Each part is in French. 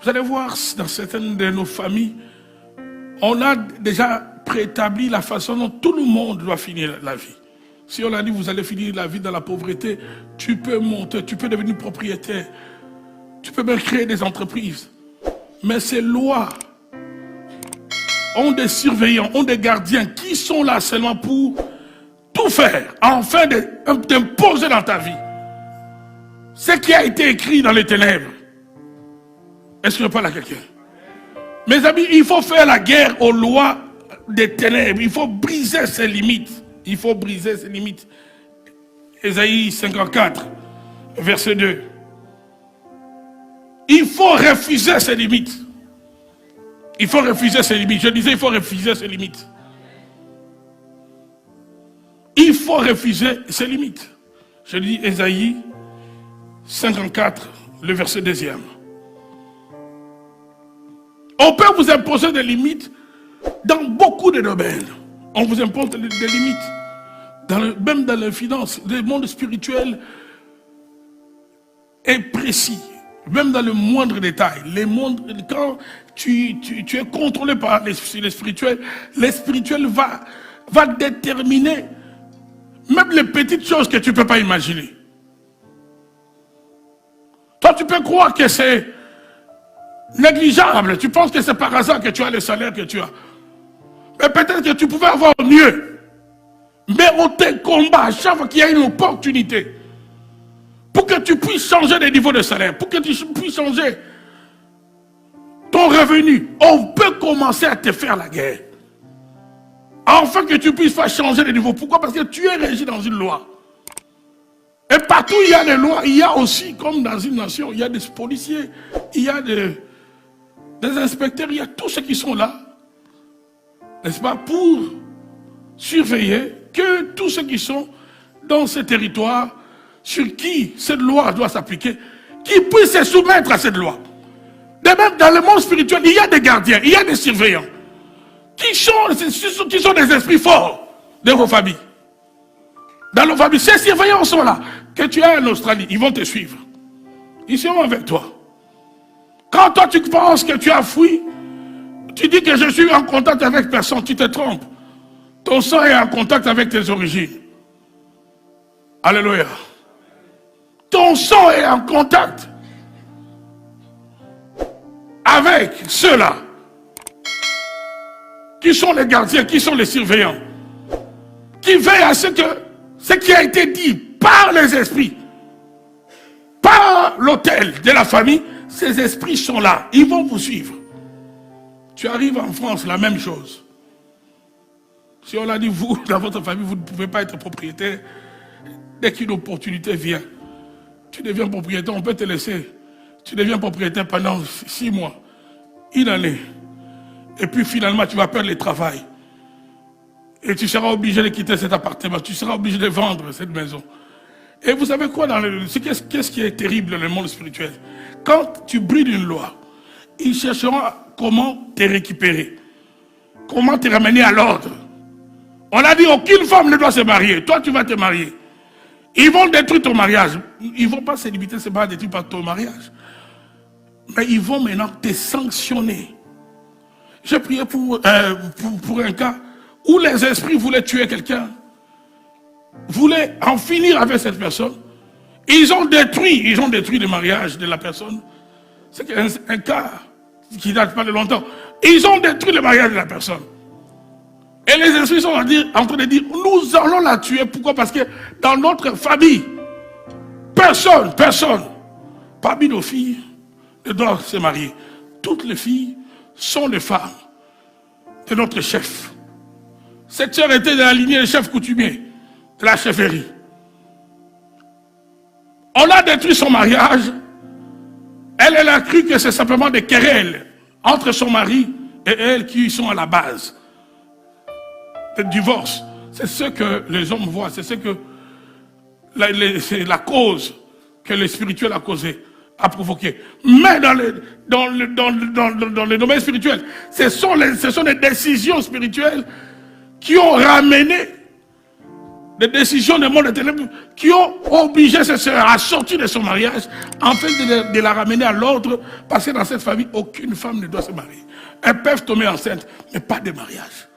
Vous allez voir, dans certaines de nos familles, on a déjà préétabli la façon dont tout le monde doit finir la vie. Si on a dit vous allez finir la vie dans la pauvreté, tu peux monter, tu peux devenir propriétaire, tu peux même créer des entreprises. Mais ces lois ont des surveillants, ont des gardiens qui sont là seulement pour tout faire, afin d'imposer dans ta vie ce qui a été écrit dans les ténèbres. Est-ce que je parle à quelqu'un? Mes amis, il faut faire la guerre aux lois des ténèbres. Il faut briser ses limites. Il faut briser ses limites. Ésaïe 54, verset 2. Il faut refuser ses limites. Il faut refuser ses limites. Je disais, il faut refuser ses limites. Il faut refuser ses limites. Je dis Ésaïe 54, le verset 2e. On peut vous imposer des limites dans beaucoup de domaines. On vous impose des limites. Même dans les finances, le monde spirituel est précis. Même dans le moindre détail. Quand tu es contrôlé par le spirituel va déterminer même les petites choses que tu ne peux pas imaginer. Toi, tu peux croire que c'est négligeable. Tu penses que c'est par hasard que tu as le salaire que tu as. Mais peut-être que tu pouvais avoir mieux. Mais on te combat à chaque fois qu'il y a une opportunité. Pour que tu puisses changer de niveau de salaire. Pour que tu puisses changer ton revenu. On peut commencer à te faire la guerre. Afin que tu puisses faire changer de niveau. Pourquoi? Parce que tu es régi dans une loi. Et partout il y a des lois. Il y a aussi, comme dans une nation, il y a des policiers. Il y a des inspecteurs. Il y a tous ceux qui sont là. N'est-ce pas? Pour surveiller que tous ceux qui sont dans ce territoire, sur qui cette loi doit s'appliquer, qui puissent se soumettre à cette loi. De même, dans le monde spirituel, il y a des gardiens, il y a des surveillants, qui sont des esprits forts de vos familles. Dans nos familles, ces surveillants sont là. Que tu es en Australie, ils vont te suivre. Ils seront avec toi. Quand toi tu penses que tu as fui, tu dis que je suis en contact avec personne, tu te trompes. Ton sang est en contact avec tes origines. Alléluia. Ton sang est en contact avec ceux-là qui sont les gardiens, qui sont les surveillants, qui veillent à ce qui a été dit par les esprits, par l'autel de la famille, ces esprits sont là, ils vont vous suivre. Tu arrives en France, la même chose. Si on a dit, vous, dans votre famille, vous ne pouvez pas être propriétaire, dès qu'une opportunité vient, tu deviens propriétaire, on peut te laisser. Tu deviens propriétaire pendant 6 mois, 1 année. Et puis finalement, tu vas perdre le travail. Et tu seras obligé de quitter cet appartement. Tu seras obligé de vendre cette maison. Et vous savez quoi, qu'est-ce qui est terrible dans le monde spirituel? Quand tu brides une loi, ils chercheront comment te récupérer. Comment te ramener à l'ordre. On a dit, aucune femme ne doit se marier. Toi, tu vas te marier. Ils vont détruire ton mariage. Ils ne vont pas se limiter, c'est pas détruire par ton mariage. Mais ils vont maintenant te sanctionner. J'ai prié pour un cas où les esprits voulaient tuer quelqu'un. Voulaient en finir avec cette personne. Ils ont détruit le mariage de la personne. C'est un cas qui ne date pas de longtemps. Ils ont détruit le mariage de la personne. Et les esprits sont en train de dire, nous allons la tuer. Pourquoi? Parce que dans notre famille, personne, parmi nos filles, ne doit se marier. Toutes les filles sont les femmes de notre chef. Cette sœur était de la lignée des chefs coutumiers, de la chefferie. On a détruit son mariage. Elle a cru que c'est simplement des querelles entre son mari et elle qui sont à la base. Le divorce, c'est ce que les hommes voient, c'est ce que c'est la cause que le spirituel a causé, a provoqué. Mais dans le domaine spirituel, ce sont des décisions spirituelles qui ont ramené des décisions du monde des ténèbres qui ont obligé cette sœur à sortir de son mariage afin de la ramener à l'ordre, parce que dans cette famille, aucune femme ne doit se marier. Elles peuvent tomber enceintes, mais pas de mariage.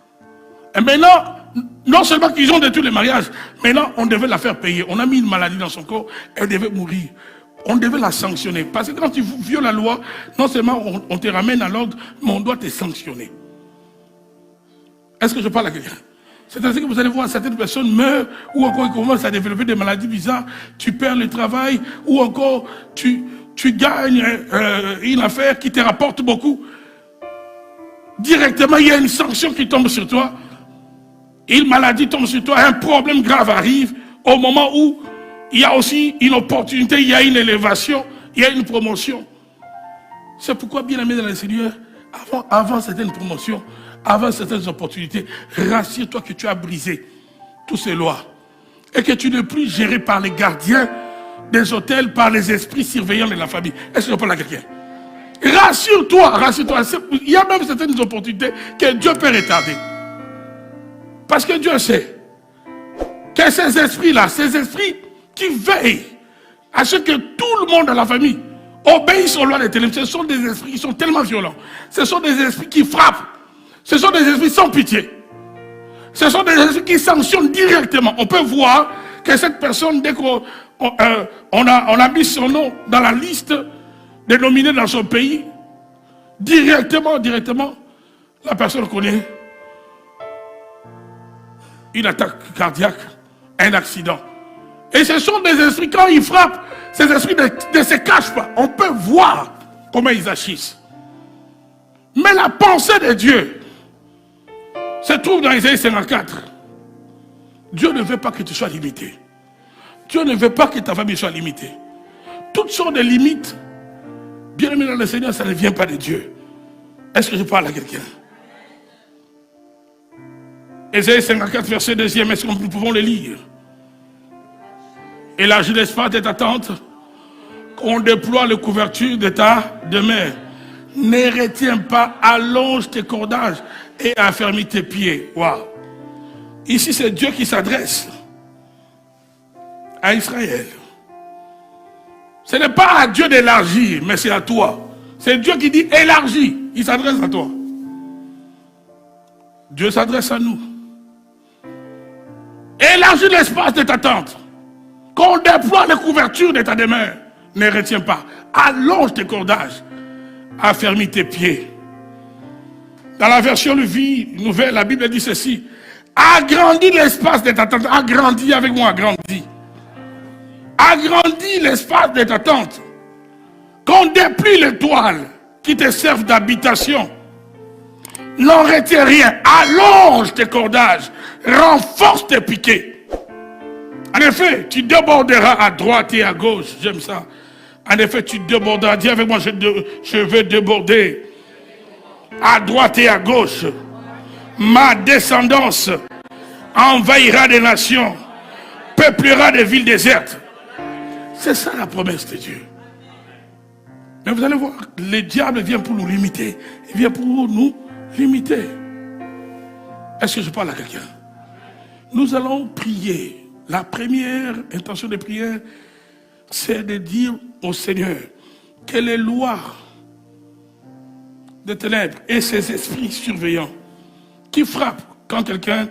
Et maintenant, non seulement qu'ils ont détruit les mariages, maintenant on devait la faire payer. On a mis une maladie dans son corps, elle devait mourir. On devait la sanctionner. Parce que quand tu violes la loi, non seulement on te ramène à l'ordre, mais on doit te sanctionner. Est-ce que je parle à quelqu'un? C'est ainsi que vous allez voir certaines personnes meurent, ou encore ils commencent à développer des maladies bizarres, tu perds le travail, ou encore tu gagnes une affaire qui te rapporte beaucoup. Directement, il y a une sanction qui tombe sur toi. Une maladie tombe sur toi, un problème grave arrive au moment où il y a aussi une opportunité, il y a une élévation, il y a une promotion. C'est pourquoi, bien aimé dans le Seigneur, avant certaines promotions, avant certaines opportunités, rassure-toi que tu as brisé toutes ces lois et que tu n'es plus géré par les gardiens des hôtels, par les esprits surveillants de la famille. Est-ce que je parle à quelqu'un? Rassure-toi, rassure-toi. Il y a même certaines opportunités que Dieu peut retarder. Parce que Dieu sait que ces esprits-là, ces esprits qui veillent à ce que tout le monde dans la famille obéisse aux lois des ténèbres, ce sont des esprits qui sont tellement violents. Ce sont des esprits qui frappent. Ce sont des esprits sans pitié. Ce sont des esprits qui sanctionnent directement. On peut voir que cette personne, dès qu'on a mis son nom dans la liste des nominés dans son pays, directement, la personne connaît une attaque cardiaque, un accident. Et ce sont des esprits, quand ils frappent, ces esprits ne se cachent pas. On peut voir comment ils agissent. Mais la pensée de Dieu se trouve dans Isaïe 54. Dieu ne veut pas que tu sois limité. Dieu ne veut pas que ta famille soit limitée. Toutes sortes de limites, bien aimé dans le Seigneur, ça ne vient pas de Dieu. Est-ce que je parle à quelqu'un? Isaïe 54, verset 2, est-ce que nous pouvons le lire? Élargis l'espace de ta tente, qu'on déploie les couvertures de ta demeure. Ne retiens pas, allonge tes cordages et affermis tes pieds. Wow. Ici, c'est Dieu qui s'adresse à Israël. Ce n'est pas à Dieu d'élargir, mais c'est à toi. C'est Dieu qui dit élargis. Il s'adresse à toi. Dieu s'adresse à nous. Élargis l'espace de ta tente. Qu'on déploie les couvertures de ta demeure. Ne retiens pas. Allonge tes cordages. Affermis tes pieds. Dans la version de vie nouvelle, la Bible dit ceci. Agrandis l'espace de ta tente. Agrandis avec moi, agrandis. Agrandis l'espace de ta tente. Qu'on déplie les toiles qui te servent d'habitation. N'en retiens rien. Allonge tes cordages. Renforce tes piquets. En effet, tu déborderas à droite et à gauche. J'aime ça. En effet, tu déborderas. Dis avec moi, je vais déborder. À droite et à gauche. Ma descendance envahira des nations. Peuplera des villes désertes. C'est ça la promesse de Dieu. Mais vous allez voir, le diable vient pour nous limiter. Il vient pour nous limiter. Est-ce que je parle à quelqu'un? Nous allons prier. La première intention de prière, c'est de dire au Seigneur que les lois des ténèbres et ces esprits surveillants qui frappent quand quelqu'un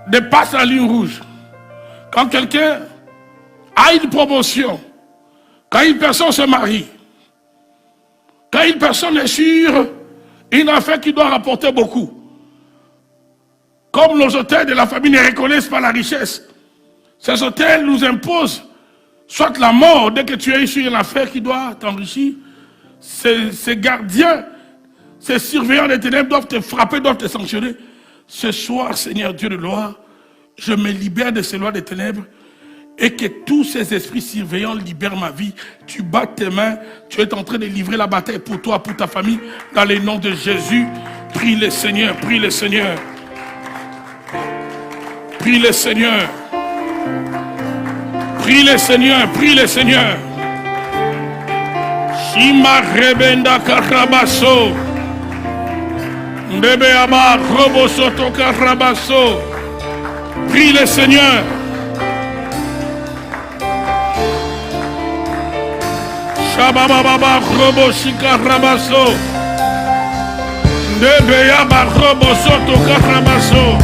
dépasse la ligne rouge, quand quelqu'un a une promotion, quand une personne se marie, quand une personne est sur une affaire qui doit rapporter beaucoup. Comme nos hôtels de la famille ne reconnaissent pas la richesse, ces hôtels nous imposent soit la mort dès que tu es sur une affaire qui doit t'enrichir. Ces gardiens, ces surveillants des ténèbres doivent te frapper, doivent te sanctionner. Ce soir, Seigneur Dieu de gloire, je me libère de ces lois des ténèbres et que tous ces esprits surveillants libèrent ma vie. Tu bats tes mains, tu es en train de livrer la bataille pour toi, pour ta famille, dans le nom de Jésus. Prie le Seigneur, prie le Seigneur. Prie le Seigneur. Prie le Seigneur, prie le Seigneur. Shima rebenda karabaso. Ndebe aba robo soto karabaso. Prie le Seigneur. Shabababa robo shika rabaso. Nebeya ba robo soto karabaso.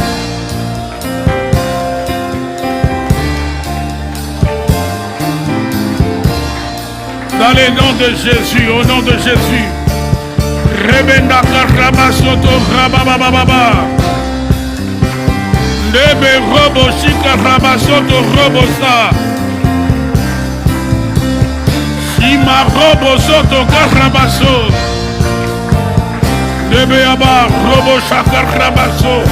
Dans le nom de Jésus, au nom de Jésus. Rebenda karabaso to rabababa. Nebe robo shika rabaso to robo sa. Ima robo soto karabaso. Nebe aba robo shaka rabaso.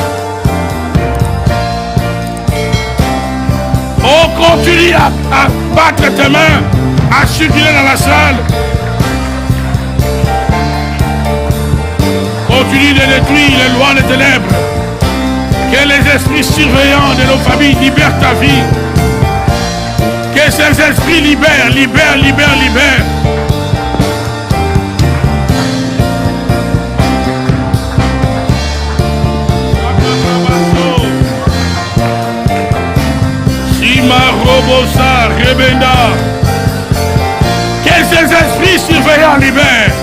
On continue à battre tes mains, à circuler dans la salle. Continue de détruire les lois des ténèbres. Que les esprits surveillants de nos familles libèrent ta vie. Que ces esprits libèrent, libèrent, libèrent, libèrent. Shima Robosa Rebenda. Que ces esprits surveillants libèrent.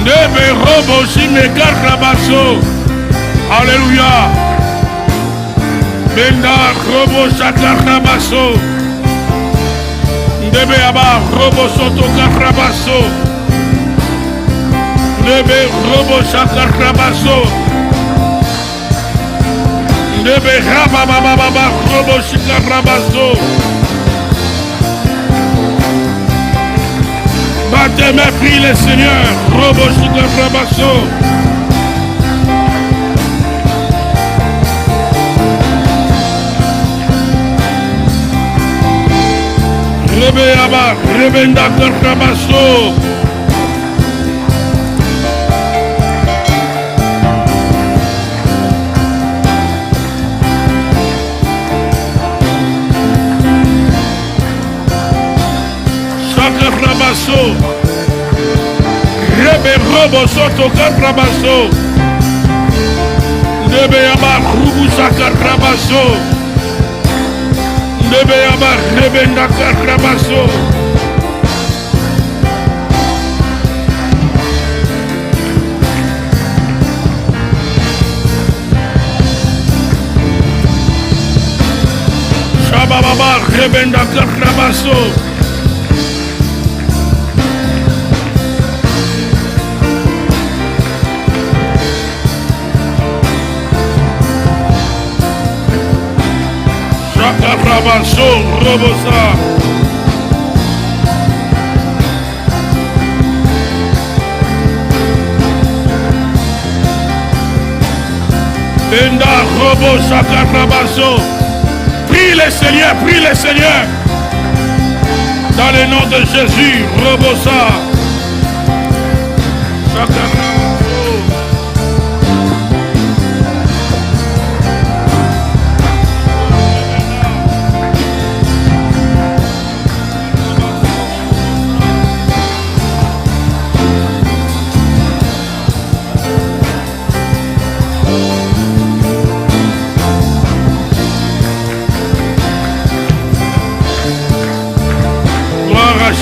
Nebe Robo Shime Karabaso. Alléluia. Benda robo shakarabaso. Nebe aba robo soto karabaso. Nebe robo shakarabaso. Nebe rabababa robo shakarabaso. Battez mes prie le Seigneur. Robo shakarabaso. Rebeyaba, Rebenda Karabaso. Shakarabaso. Rebe Robo Soto Karabaso. Rebeyaba, Rubu Shakarabaso. Nebeyaba Rebenda Karabaso. Shabababa Rebenda Karabaso. Rabaso, Robosa. Benda Robo Shakarabaso. Prie le Seigneur, prie le Seigneur. Dans le nom de Jésus, Robosa. Shakarabaso.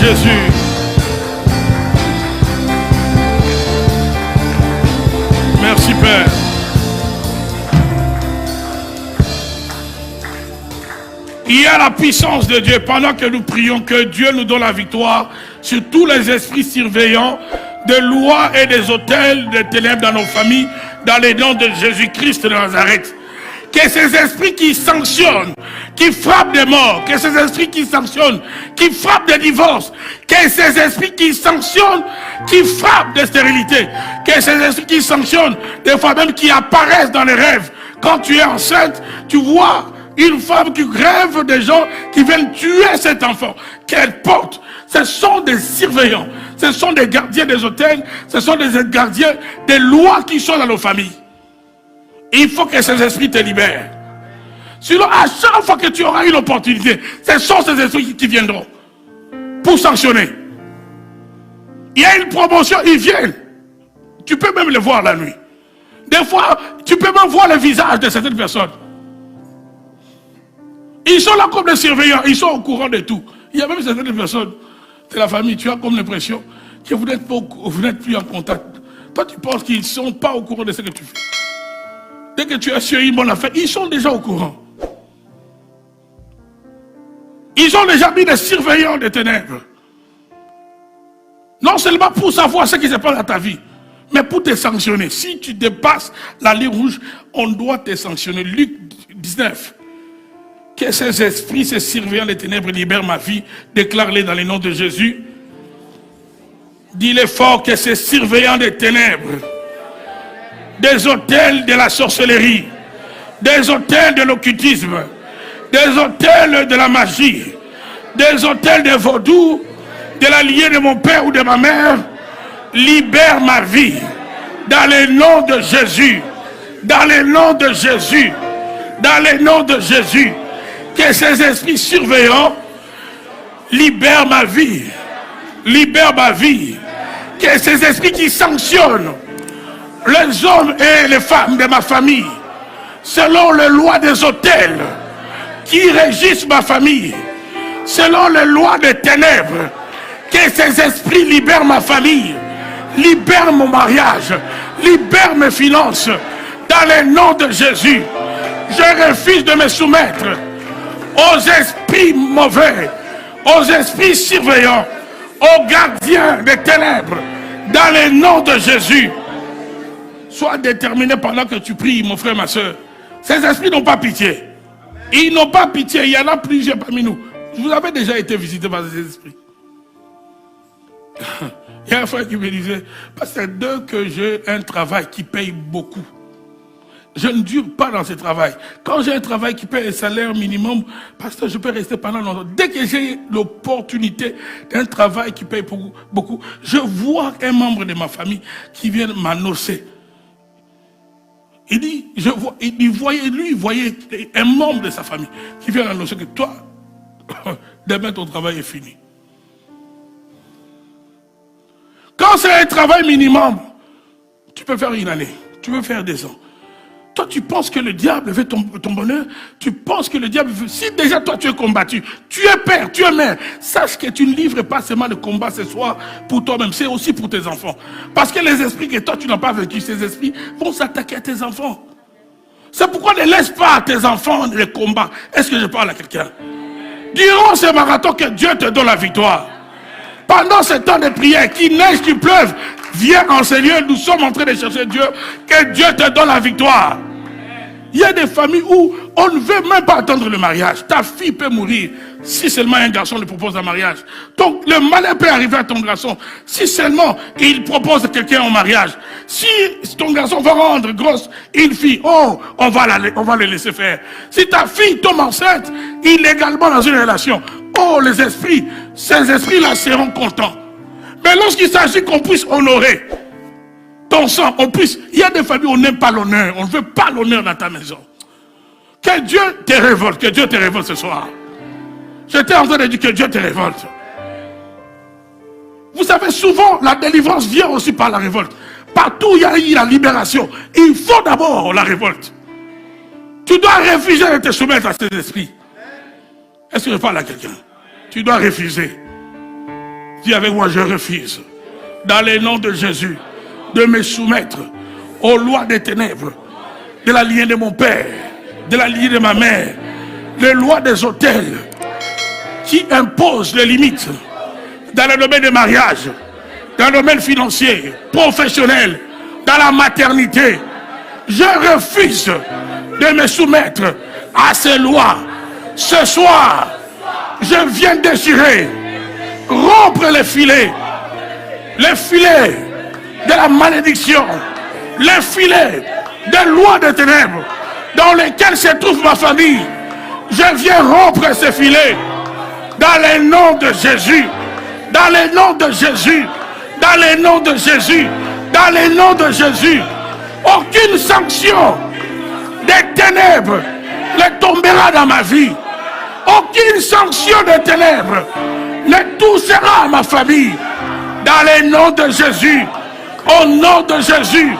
Jésus. Merci Père. Il y a la puissance de Dieu pendant que nous prions que Dieu nous donne la victoire sur tous les esprits surveillants des lois et des autels des ténèbres dans nos familles, dans les noms de Jésus-Christ de Nazareth. Que ces esprits qui sanctionnent, qui frappent des morts, que ces esprits qui sanctionnent, qui frappent des divorces, que ces esprits qui sanctionnent, qui frappent des stérilités, que ces esprits qui sanctionnent, des fois même qui apparaissent dans les rêves. Quand tu es enceinte, tu vois une femme qui rêve des gens qui viennent tuer cet enfant qu'elle porte. Ce sont des surveillants, ce sont des gardiens des hôtels, ce sont des gardiens des lois qui sont dans nos familles. Il faut que ces esprits te libèrent. Sinon, à chaque fois que tu auras une opportunité, ce sont ces esprits qui viendront pour sanctionner. Il y a une promotion, ils viennent. Tu peux même les voir la nuit. Des fois, tu peux même voir le visage de certaines personnes. Ils sont là comme des surveillants, ils sont au courant de tout. Il y a même certaines personnes de la famille, tu as comme l'impression que vous n'êtes plus en contact. Toi, tu penses qu'ils ne sont pas au courant de ce que tu fais. Dès que tu as sur une bonne affaire, ils sont déjà au courant. Ils ont déjà mis des surveillants des ténèbres. Non seulement pour savoir ce qui se passe dans ta vie, mais pour te sanctionner. Si tu dépasses la ligne rouge, on doit te sanctionner. Luc 19. Que ces esprits, ces surveillants des ténèbres libèrent ma vie. Déclare-les dans le nom de Jésus. Dis-le fort que ces surveillants des ténèbres, des hôtels de la sorcellerie, des hôtels de l'occultisme, des hôtels de la magie, des hôtels de vaudou, de la lignée de mon père ou de ma mère, libère ma vie dans le nom de Jésus, dans le nom de Jésus, dans le nom de Jésus. Que ces esprits surveillants libèrent ma vie, libèrent ma vie. Que ces esprits qui sanctionnent les hommes et les femmes de ma famille selon les lois des hôtels qui régissent ma famille, selon les lois des ténèbres, que ces esprits libèrent ma famille, libèrent mon mariage, libèrent mes finances dans le nom de Jésus. Je refuse de me soumettre aux esprits mauvais, aux esprits surveillants, aux gardiens des ténèbres, dans le nom de Jésus. Sois déterminé pendant que tu pries, mon frère, ma soeur. Ces esprits n'ont pas pitié. Ils n'ont pas pitié. Il y en a plusieurs parmi nous. Vous avez déjà été visité par ces esprits. Il y a un frère qui me disait, pasteur, dès que j'ai un travail qui paye beaucoup, je ne dure pas dans ce travail. Quand j'ai un travail qui paye un salaire minimum, pasteur, je peux rester pendant longtemps. Dès que j'ai l'opportunité d'un travail qui paye beaucoup, je vois un membre de ma famille qui vient m'annoncer. Il dit, il voyait un membre de sa famille qui vient annoncer que toi, demain ton travail est fini. Quand c'est un travail minimum, tu peux faire une année, tu peux faire 2 ans. Toi, tu penses que le diable veut ton bonheur? Tu penses que le diable veut... Si déjà toi, tu es combattu, tu es père, tu es mère, sache que tu ne livres pas seulement le combat ce soir pour toi-même, c'est aussi pour tes enfants. Parce que les esprits que toi, tu n'as pas vécu, ces esprits vont s'attaquer à tes enfants. C'est pourquoi ne laisse pas à tes enfants le combat. Est-ce que je parle à quelqu'un? Durant ce marathon, que Dieu te donne la victoire. Pendant ce temps de prière, qu'il neige, qu'il pleuve, viens en ce lieu, nous sommes en train de chercher Dieu, que Dieu te donne la victoire. Il y a des familles où on ne veut même pas attendre le mariage. Ta fille peut mourir si seulement un garçon lui propose un mariage. Donc le malheur peut arriver à ton garçon si seulement il propose quelqu'un en mariage. Si ton garçon va rendre grosse une fille, oh, on va le laisser faire. Si ta fille tombe enceinte illégalement dans une relation, oh, les esprits, ces esprits-là seront contents. Mais lorsqu'il s'agit qu'on puisse honorer ton sang, il y a des familles où on n'aime pas l'honneur, on ne veut pas l'honneur dans ta maison. Que Dieu te révolte, que Dieu te révolte ce soir. J'étais en train de dire que Dieu te révolte. Vous savez, souvent, la délivrance vient aussi par la révolte. Partout où il y a eu la libération, il faut d'abord la révolte. Tu dois refuser de te soumettre à ces esprits. Est-ce que je parle à quelqu'un? Tu dois refuser. Dis avec moi, je refuse, dans le nom de Jésus, de me soumettre aux lois des ténèbres, de la lignée de mon père, de la lignée de ma mère, les lois des hôtels qui imposent les limites dans le domaine des mariages, dans le domaine financier, professionnel, dans la maternité. Je refuse de me soumettre à ces lois. Ce soir, je viens déchirer, rompre les filets de la malédiction, les filets des lois des ténèbres dans lesquels se trouve ma famille. Je viens rompre ces filets dans le nom de Jésus, dans le nom de Jésus, dans le nom de Jésus, dans le nom de Jésus. Aucune sanction des ténèbres ne tombera dans ma vie. Aucune sanction des ténèbres ne touchera ma famille. Dans le nom de Jésus, au nom de Jésus,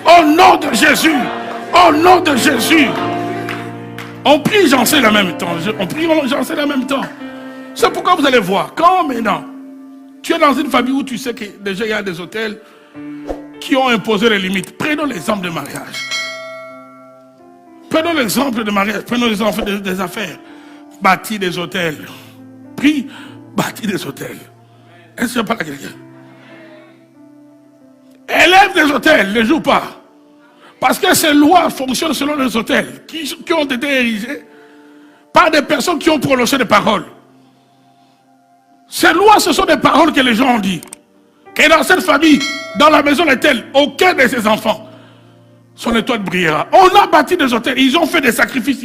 Au nom de Jésus. Au nom de Jésus. On prie, j'en sais en même temps. On prie, j'en sais en même temps. C'est pourquoi vous allez voir. Quand maintenant, tu es dans une famille où tu sais que déjà il y a des hôtels qui ont imposé les limites. Prenons l'exemple de mariage. Prenons l'exemple de mariage. Prenons l'exemple des affaires. Bâtir des hôtels. Prie, bâtir des hôtels. Est-ce que je parle à quelqu'un? Élève des hôtels, ne joue pas. Parce que ces lois fonctionnent selon les hôtels qui ont été érigés par des personnes qui ont prononcé des paroles. Ces lois, ce sont des paroles que les gens ont dit. Et dans cette famille, dans la maison de tel, aucun de ses enfants, son étoile brillera. On a bâti des hôtels, ils ont fait des sacrifices,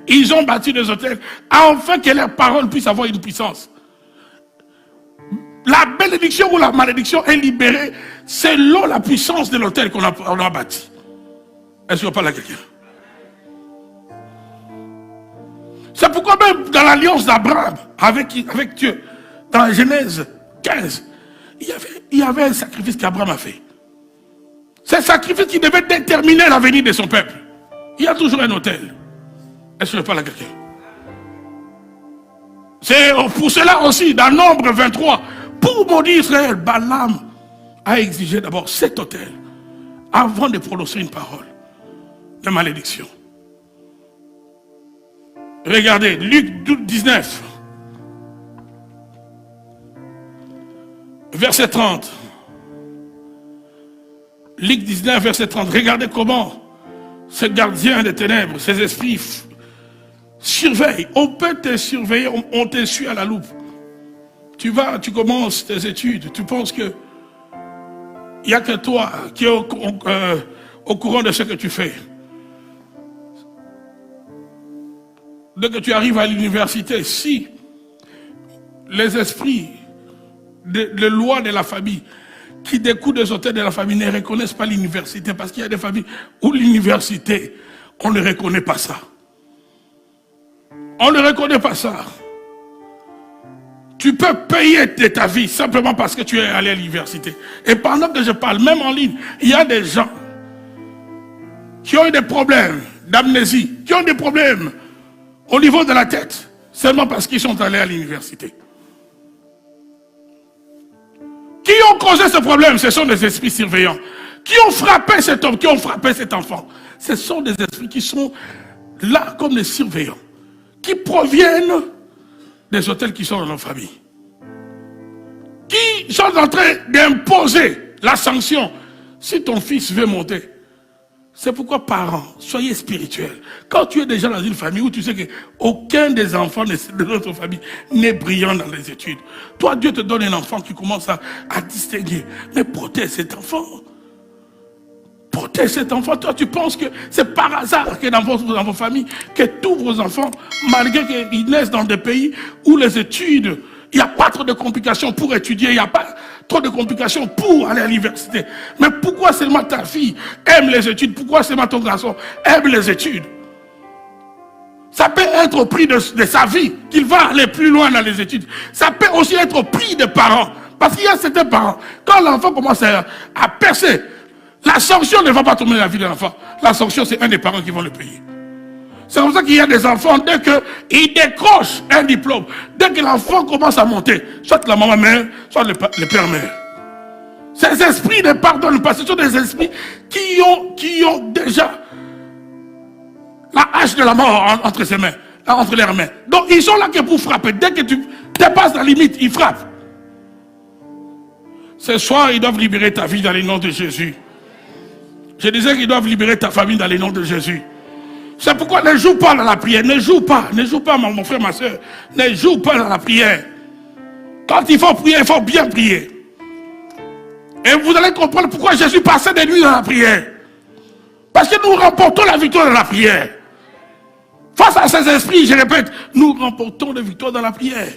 ils ont bâti des hôtels, afin que leurs paroles puissent avoir une puissance. La bénédiction ou la malédiction est libérée selon la puissance de l'hôtel qu'on a bâti. Est-ce qu'on parle à quelqu'un? C'est pourquoi même dans l'alliance d'Abraham avec Dieu, dans la Genèse 15, il y avait un sacrifice qu'Abraham a fait. C'est un sacrifice qui devait déterminer l'avenir de son peuple. Il y a toujours un autel. Est-ce que je parle à quelqu'un? C'est pour cela aussi, dans Nombre 23, pour maudire Israël, Balaam a exigé d'abord cet autel avant de prononcer une parole de malédiction. Regardez, Luc 19, verset 30. Luc 19, verset 30. Regardez comment ce gardien des ténèbres, ces esprits surveillent. On peut te surveiller, on te suit à la loupe. Tu commences tes études, tu penses que il n'y a que toi qui es au courant de ce que tu fais. Dès que tu arrives à l'université, si les esprits de loi de la famille qui découlent des hôtels de la famille ne reconnaissent pas l'université, parce qu'il y a des familles où l'université, on ne reconnaît pas ça. On ne reconnaît pas ça. Tu peux payer de ta vie simplement parce que tu es allé à l'université. Et pendant que je parle, même en ligne, il y a des gens qui ont eu des problèmes d'amnésie, qui ont des problèmes au niveau de la tête, seulement parce qu'ils sont allés à l'université. Qui ont causé ce problème? Ce sont des esprits surveillants. Qui ont frappé cet homme, qui ont frappé cet enfant? Ce sont des esprits qui sont là comme des surveillants, qui proviennent des hôtels qui sont dans nos familles, qui sont en train d'imposer la sanction. Si ton fils veut monter, c'est pourquoi parents, soyez spirituels. Quand tu es déjà dans une famille où tu sais qu'aucun des enfants de notre famille n'est brillant dans les études, toi Dieu te donne un enfant qui commence à distinguer. Mais protège cet enfant. Protège cet enfant. Toi tu penses que c'est par hasard que dans vos familles, que tous vos enfants, malgré qu'ils naissent dans des pays où les études, il n'y a pas trop de complications pour étudier, il n'y a pas trop de complications pour aller à l'université. Mais pourquoi seulement ta fille aime les études? Pourquoi seulement ton garçon aime les études? Ça peut être au prix de sa vie qu'il va aller plus loin dans les études. Ça peut aussi être au prix des parents. Parce qu'il y a certains parents, quand l'enfant commence à percer, la sanction ne va pas tomber dans la vie de l'enfant. La sanction, c'est un des parents qui vont le payer. C'est comme ça qu'il y a des enfants, dès qu'ils décrochent un diplôme, dès que l'enfant commence à monter, soit la maman meurt, soit le père meurt. Ces esprits ne pardonnent pas. Ce sont des esprits qui ont déjà la hache de la mort entre ses mains, entre leurs mains. Donc ils sont là que pour frapper. Dès que tu dépasses la limite, ils frappent. Ce soir, ils doivent libérer ta vie dans le nom de Jésus. Je disais qu'ils doivent libérer ta famille dans le nom de Jésus. C'est pourquoi ne joue pas dans la prière. Ne joue pas, mon frère, ma soeur. Ne joue pas dans la prière. Quand il faut prier, il faut bien prier. Et vous allez comprendre pourquoi Jésus passait des nuits dans la prière. Parce que nous remportons la victoire dans la prière. Face à ces esprits, je répète, nous remportons la victoire dans la prière.